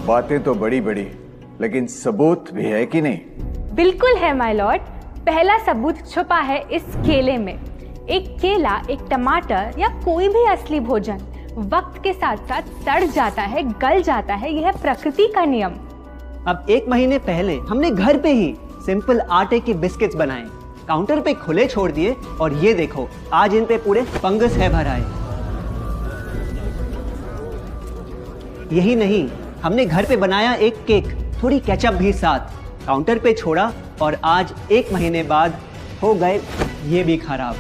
बातें तो बड़ी बड़ी, लेकिन सबूत भी है कि नहीं? बिल्कुल है माय लॉर्ड। पहला सबूत छुपा है इस केले में। एक केला, एक टमाटर या कोई भी असली भोजन वक्त के साथ साथ सड़ जाता है, गल जाता है। यह प्रकृति का नियम। अब 1 महीने पहले हमने घर पे ही सिंपल आटे के बिस्किट्स बनाए, काउंटर पे खुले छोड़ दिए और ये देखो आज इन पे पूरे फंगस है भरा है। यही नहीं, हमने घर पे बनाया एक केक, थोड़ी केचप भी साथ, काउंटर पे छोड़ा और आज 1 महीने बाद हो गए ये भी खराब।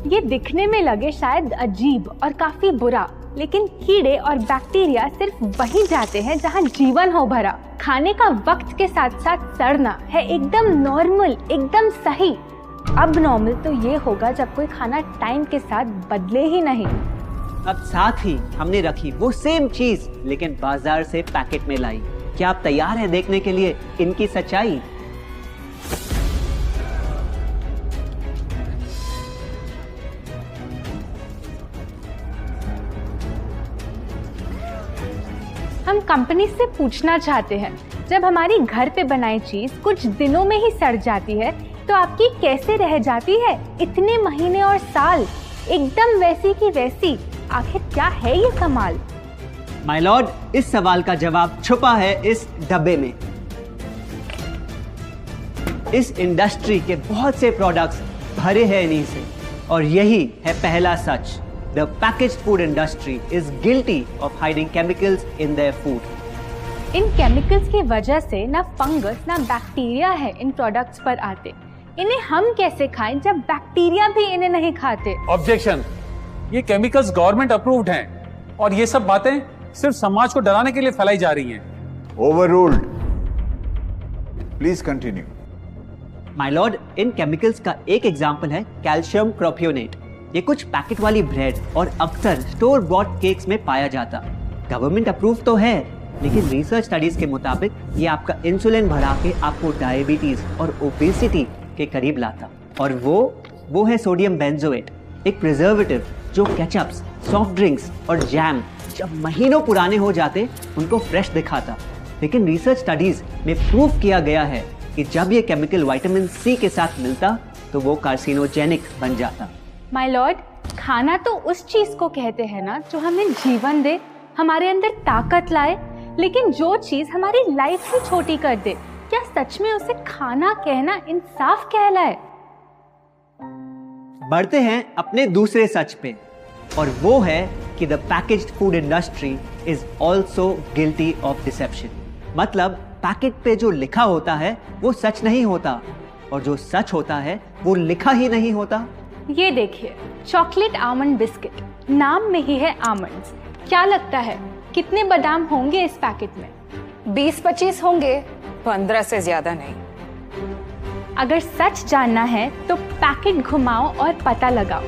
ये दिखने में लगे शायद अजीब और काफी बुरा, लेकिन कीड़े और बैक्टीरिया सिर्फ वहीं जाते हैं जहां जीवन हो भरा। खाने का वक्त के साथ साथ सड़ना है एकदम नॉर्मल, एकदम सही। अब नॉर्मल तो ये होगा जब कोई खाना टाइम के साथ बदले ही नहीं। अब साथ ही हमने रखी वो सेम चीज लेकिन बाजार से पैकेट में लाई। क्या आप तैयार हैं देखने के लिए इनकी सच्चाई? हम कंपनी से पूछना चाहते हैं, जब हमारी घर पे बनाई चीज कुछ दिनों में ही सड़ जाती है तो आपकी कैसे रह जाती है इतने महीने और साल, एकदम वैसी की वैसी? आखिर क्या है ये कमाल? माय लॉर्ड, इस सवाल का जवाब छुपा है इस डब्बे में। इस इंडस्ट्री के बहुत से प्रोडक्ट्स भरे हैं इन्हीं से और यही है पहला सच। The packaged food industry is guilty of hiding chemicals in their food. In chemicals की वजह से ना फंगस ना बैक्टीरिया है इन प्रोडक्ट्स पर आते। इन्हें हम कैसे खाएं जब बैक्टीरिया भी इन्हें नहीं खाते? ऑब्जेक्शन, ये केमिकल्स गवर्नमेंट अप्रूव्ड हैं और ये सब बातें सिर्फ समाज को डराने के लिए फैलाई जा रही हैं। Overruled. Please continue. My Lord, in chemicals का एक एग्जांपल है कैल्शियम प्रोपियोनेट। ये कुछ पैकेट वाली ब्रेड और अक्सर स्टोर बॉट केक्स में पाया जाता। गवर्नमेंट अप्रूव तो है, लेकिन रिसर्च स्टडीज के मुताबिक ये आपका इंसुलिन बढ़ा के आपको डायबिटीज और ओबेसिटी के करीब लाता। और वो है सोडियम बेंजोएट, एक प्रिजर्वेटिव जो केचप्स, सॉफ्ट ड्रिंक्स और जैम जब महीनों पुराने हो जाते उनको फ्रेश दिखाता। लेकिन रिसर्च स्टडीज में प्रूव किया गया है कि जब ये केमिकल विटामिन सी के साथ मिलता तो वो कार्सिनोजेनिक बन जाता। माय लॉर्ड, खाना तो उस चीज को कहते हैं ना जो हमें जीवन दे, हमारे अंदर ताकत लाए। लेकिन जो चीज हमारी लाइफ ही छोटी कर दे, क्या सच में उसे खाना कहना इंसाफ कहलाए? बढ़ते हैं अपने दूसरे सच पे, और वो है कि the packaged food industry is also guilty of deception. मतलब पैकेट पे जो लिखा होता है वो सच नहीं होता, और जो सच होता है वो लिखा ही नहीं होता। ये देखिए, चॉकलेट आमंड बिस्किट, नाम में ही है आमंड्स। क्या लगता है कितने बादाम होंगे इस पैकेट में? 20-25 होंगे, 15 से ज्यादा नहीं। अगर सच जानना है तो पैकेट घुमाओ और पता लगाओ।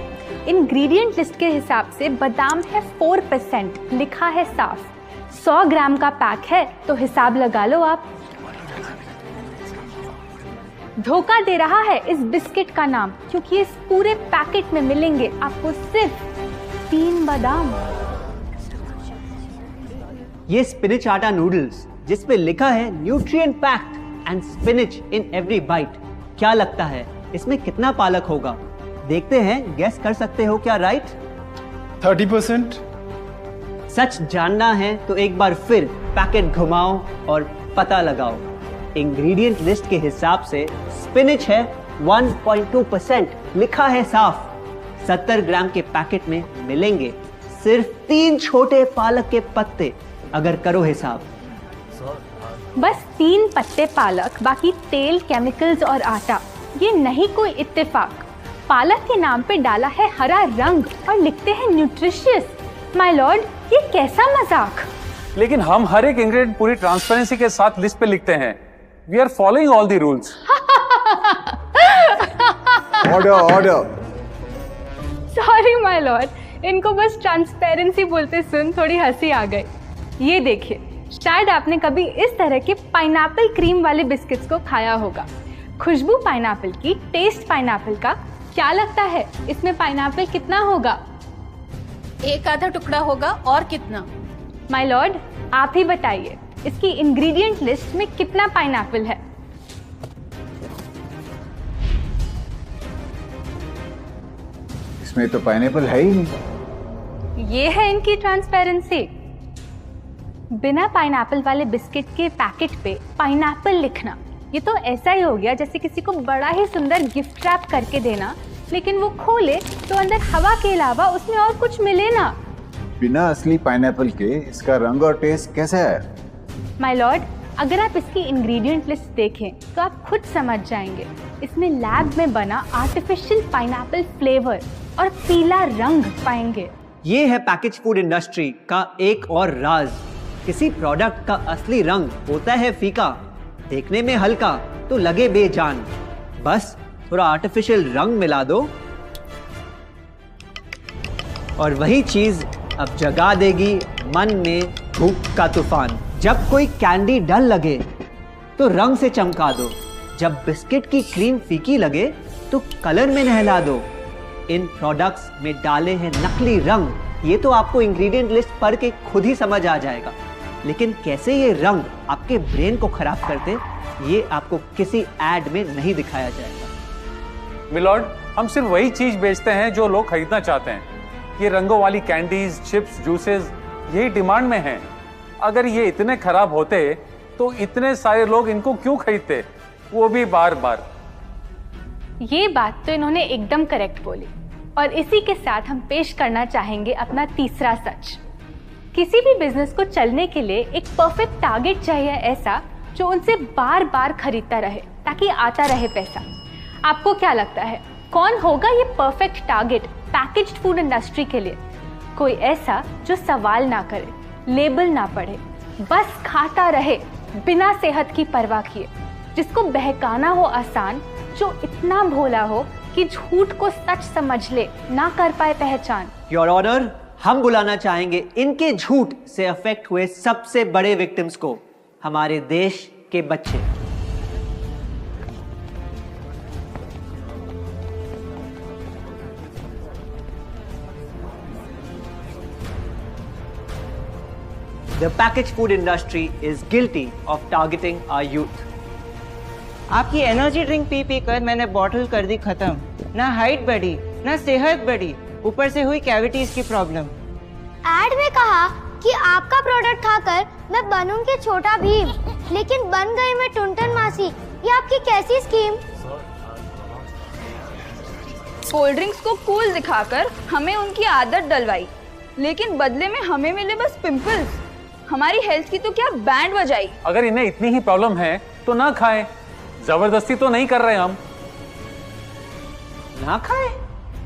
इंग्रेडिएंट लिस्ट के हिसाब से बादाम है 4%, लिखा है साफ। 100 ग्राम का पैक है तो हिसाब लगा लो आप। धोखा दे रहा है इस बिस्किट का नाम, क्योंकि इस पूरे पैकेट में मिलेंगे आपको सिर्फ 3 बादाम। ये स्पिनच आटा नूडल्स जिस पे लिखा है nutrient packed and spinach in every bite. क्या लगता है इसमें कितना पालक होगा? देखते हैं, गेस कर सकते हो क्या राइट? 30%। सच जानना है तो एक बार फिर पैकेट घुमाओ और पता लगाओ। इंग्रेडिएंट लिस्ट के हिसाब से स्पिनच है 1.2%, लिखा है साफ। 70 ग्राम के पैकेट में मिलेंगे सिर्फ 3 छोटे पालक के पत्ते। अगर करो हिसाब, बस 3 पत्ते पालक, बाकी तेल, केमिकल्स और आटा। ये नहीं कोई इत्तेफाक। पालक के नाम पे डाला है हरा रंग और लिखते हैं न्यूट्रिशियस। माय लॉर्ड, ये कैसा मजाक? लेकिन हम हर एक इंग्रेडिएंट पूरी ट्रांसपेरेंसी के साथ लिस्ट पे लिखते हैं। We are following all the rules. Order. Sorry my lord, इनको बस ट्रांसपेरेंसी बोलते सुन थोड़ी हंसी आ गई। ये देखिए, शायद आपने कभी इस तरह के पाइनएप्पल क्रीम वाले बिस्किट्स को खाया होगा। खुशबू पाइनएप्पल की, टेस्ट पाइनएप्पल का, क्या लगता है इसमें पाइनएप्पल कितना होगा? एक आधा टुकड़ा होगा, और कितना? माय लॉर्ड, आप ही बताइए, इसकी इंग्रेडिएंट लिस्ट में कितना पाइनएप्पल है? इसमें तो पाइनएप्पल है ही नहीं। ये है इनकी ट्रांसपेरेंसी। बिना पाइनएप्पल वाले बिस्किट के पैकेट पे पाइनएप्पल लिखना, ये तो ऐसा ही हो गया जैसे किसी को बड़ा ही सुंदर गिफ्ट रैप करके देना, लेकिन वो खोले तो अंदर हवा के अलावा उसमें और कुछ मिले ना। बिना असली पाइनएप्पल के इसका रंग और टेस्ट कैसा है? माय लॉर्ड, अगर आप इसकी इंग्रेडिएंट लिस्ट देखें तो आप खुद समझ जाएंगे। इसमें लैब में बना आर्टिफिशियल पाइनएप्पल फ्लेवर और पीला रंग पाएंगे। ये है पैकेज फूड इंडस्ट्री का एक और राज। किसी प्रोडक्ट का असली रंग होता है फीका, देखने में हल्का तो लगे बेजान। बस थोड़ा आर्टिफिशियल रंग मिला दो और वही चीज अब जगा देगी मन में भूख का तूफान। जब कोई कैंडी डल लगे तो रंग से चमका दो, जब बिस्किट की क्रीम फीकी लगे तो कलर में नहला दो। इन प्रोडक्ट्स में डाले हैं नकली रंग, ये तो आपको इंग्रेडिएंट लिस्ट पढ़ के खुद ही समझ आ जाएगा। लेकिन कैसे ये रंग आपके ब्रेन को खराब करते, ये आपको किसी एड में नहीं दिखाया जाएगा। मिलॉर्ड, हम सिर्फ वही चीज बेचते हैं जो लोग खरीदना चाहते हैं। ये रंगों वाली कैंडीज, चिप्स, जूसेस यही डिमांड में हैं। अगर ये इतने खराब होते तो इतने सारे लोग इनको क्यों खरीदते, वो भी बार बार। ये बात तो इन्होंने एकदम करेक्ट बोली, और इसी के साथ हम पेश करना चाहेंगे अपना तीसरा सच। किसी भी बिजनेस को चलने के लिए एक परफेक्ट टारगेट चाहिए, ऐसा जो उनसे बार बार खरीदता रहे ताकि आता रहे पैसा। आपको क्या लगता है कौन होगा ये perfect target packaged food industry के लिए? कोई ऐसा जो सवाल ना करे, लेबल ना पढ़े, बस खाता रहे बिना सेहत की परवाह किए, जिसको बहकाना हो आसान, जो इतना भोला हो कि झूठ को सच समझ ले, ना कर पाए पहचान। योर ऑनर, हम बुलाना चाहेंगे इनके झूठ से अफेक्ट हुए सबसे बड़े विक्टिम्स को, हमारे देश के बच्चे। The packaged food industry is guilty of targeting our youth. आपकी एनर्जी ड्रिंक पी पी कर मैंने बॉटल कर दी खत्म। ना हाइट बढ़ी, ना सेहत बढ़ी, ऊपर से हुई कैविटीज की प्रॉब्लम। एड में कहा कि आपका प्रोडक्ट खाकर मैं बनूंगी छोटा भीम, लेकिन बन गई मैं टुनटन मासी। ये आपकी कैसी स्कीम? कोल्ड ड्रिंक्स को कूल दिखाकर हमें उनकी आदत डलवाई, लेकिन बदले में हमें मिले बस पिंपल्स। हमारी हेल्थ की तो क्या बैंड बजाई। अगर इन्हें इतनी ही प्रॉब्लम है तो ना खाएं, जबरदस्ती तो नहीं कर रहे हम। ना खाएं?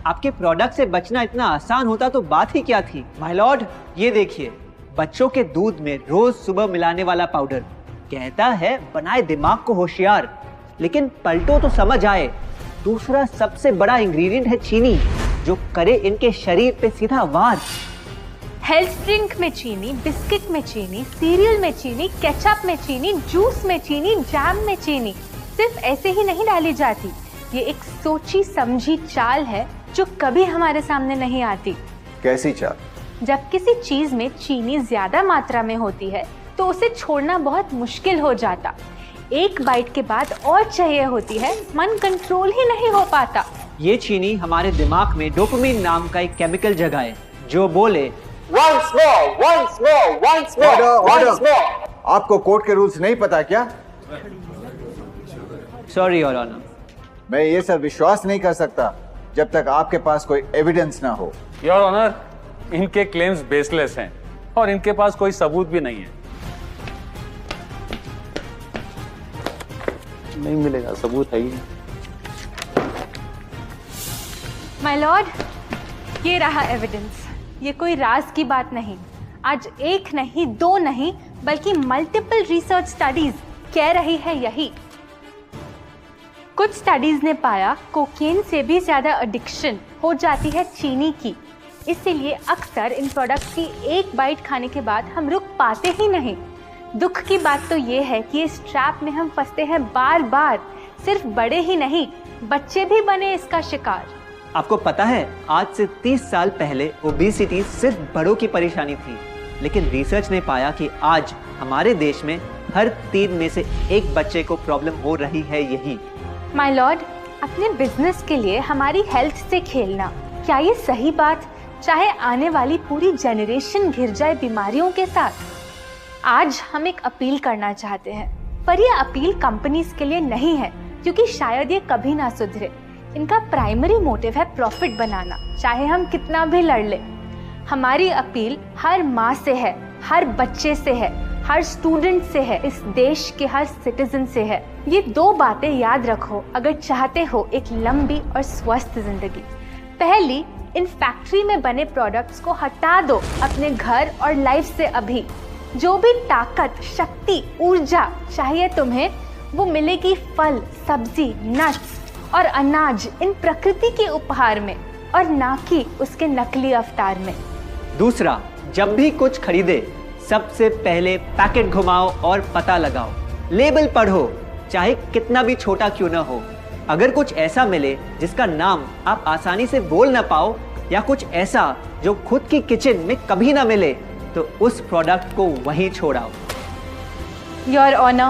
आपके प्रोडक्ट से बचना इतना आसान होता तो बात ही क्या थी। माय लॉर्ड, ये देखिए, बच्चों के दूध में रोज सुबह मिलाने वाला पाउडर कहता है बनाए दिमाग को होशियार, लेकिन पलटो तो समझ आए। दूसरा सबसे बड़ा इंग्रेडिएंट है चीनी, जो करे इनके शरीर पे सीधा वार। हेल्थ ड्रिंक में चीनी, बिस्किट में चीनी, सीरियल में चीनी, केचप में चीनी, जूस में चीनी, जैम में चीनी सिर्फ ऐसे ही नहीं डाली जाती। ये एक सोची समझी चाल है जो कभी हमारे सामने नहीं आती। कैसी चाल? जब किसी चीज में चीनी ज्यादा मात्रा में होती है तो उसे छोड़ना बहुत मुश्किल हो जाता। एक बाइट के बाद और चाहिए होती है, मन कंट्रोल ही नहीं हो पाता। ये चीनी हमारे दिमाग में डोपामिन नाम का एक केमिकल जगाए, जो बोले once more. Order. आपको कोर्ट के रूल्स नहीं पता क्या? Sorry your honour. मैं ये सब विश्वास नहीं कर सकता जब तक आपके पास कोई एविडेंस ना हो। योर ऑनर, इनके क्लेम्स बेसलेस हैं और इनके पास कोई सबूत भी नहीं है। नहीं मिलेगा, सबूत है ही नहीं। माय लॉर्ड, ये रहा एविडेंस। ये कोई राज की बात नहीं। आज एक नहीं, दो नहीं, बल्कि मल्टीपल रिसर्च स्टडीज कह रही है यही। कुछ स्टडीज ने पाया कोकेन से भी ज्यादा एडिक्शन हो जाती है चीनी की। इसीलिए अक्सर इन प्रोडक्ट्स की एक बाइट खाने के बाद हम रुक पाते ही नहीं। दुख की बात तो ये है कि इस ट्रैप में हम फंसते हैं बार बार। सिर्फ बड़े ही नहीं, बच्चे भी बने इसका शिकार। आपको पता है, आज से 30 साल पहले ओबेसिटी सिर्फ बड़ों की परेशानी थी, लेकिन रिसर्च ने पाया कि आज हमारे देश में हर 3 में से 1 बच्चे को प्रॉब्लम हो रही है यही। माय लॉर्ड, अपने बिजनेस के लिए हमारी हेल्थ से खेलना, क्या ये सही बात, चाहे आने वाली पूरी जनरेशन घिर जाए बीमारियों के साथ? आज हम एक अपील करना चाहते हैं, पर यह अपील कंपनीज के लिए नहीं है, क्योंकि शायद ये कभी ना सुधरे। इनका प्राइमरी मोटिव है प्रॉफिट बनाना, चाहे हम कितना भी लड़ ले। हमारी अपील हर माँ से है, हर बच्चे से है, हर स्टूडेंट से है, इस देश के हर सिटीजन से है। ये 2 बातें याद रखो अगर चाहते हो एक लंबी और स्वस्थ जिंदगी। पहली, इन फैक्ट्री में बने प्रोडक्ट्स को हटा दो अपने घर और लाइफ से अभी। जो भी ताकत, शक्ति, ऊर्जा चाहिए तुम्हें, वो मिलेगी फल, सब्जी, नट्स और अनाज इन प्रकृति के उपहार में, और ना कि उसके नकली अवतार में। दूसरा, जब भी कुछ खरीदे सबसे पहले पैकेट घुमाओ और पता लगाओ, लेबल पढ़ो, चाहे कितना भी छोटा क्यों ना हो। अगर कुछ ऐसा मिले जिसका नाम आप आसानी से बोल ना पाओ, या कुछ ऐसा जो खुद की किचन में कभी ना मिले, तो उस प्रोडक्ट को वहीं छोड़ाओ। Your honour,